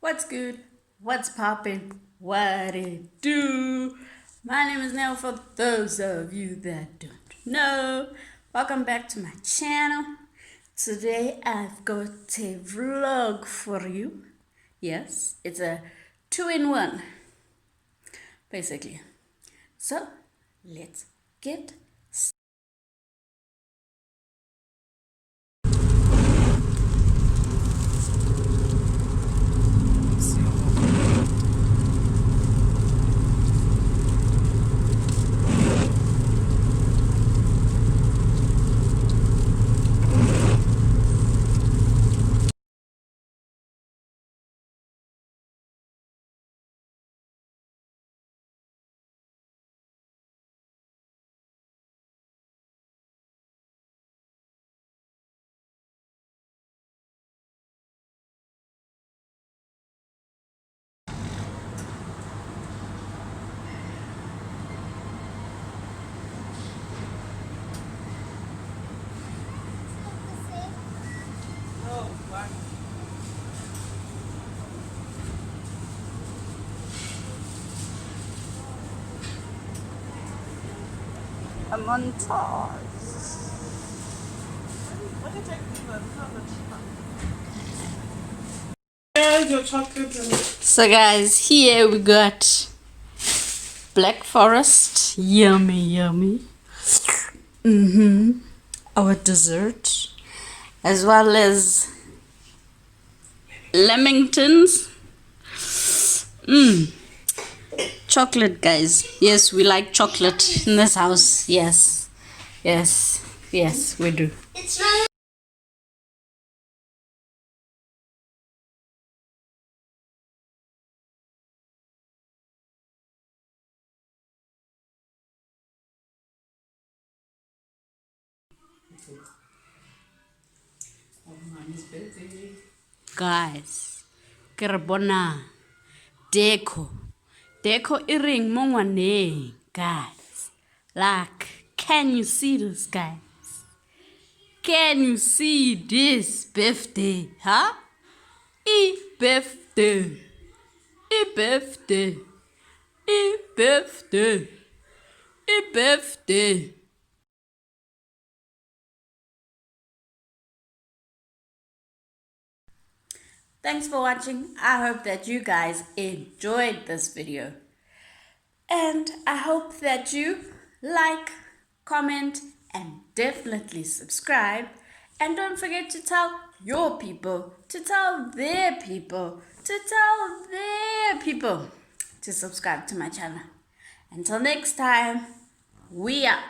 What's good? What's poppin'? What it do? My name is Nell for those of you that don't know. Welcome back to my channel. Today I've got a vlog for you. Yes, it's a 2-in-1, basically. So, let's get a montage. Your chocolate and So guys, here we got Black Forest, yummy. Our dessert, as well as Lamingtons. Chocolate, guys. Yes, we like chocolate in this house. Yes, we do. it's not. Guys, ke re bona deco earring mo ngwaneng, guys. Like, can you see this, guys? Can you see this birthday, huh? Birthday. Birthday. Thanks for watching. I hope that you guys enjoyed this video. And I hope that you like, comment, and definitely subscribe. And don't forget to tell your people, to tell their people, to tell their people to subscribe to my channel. Until next time, we out.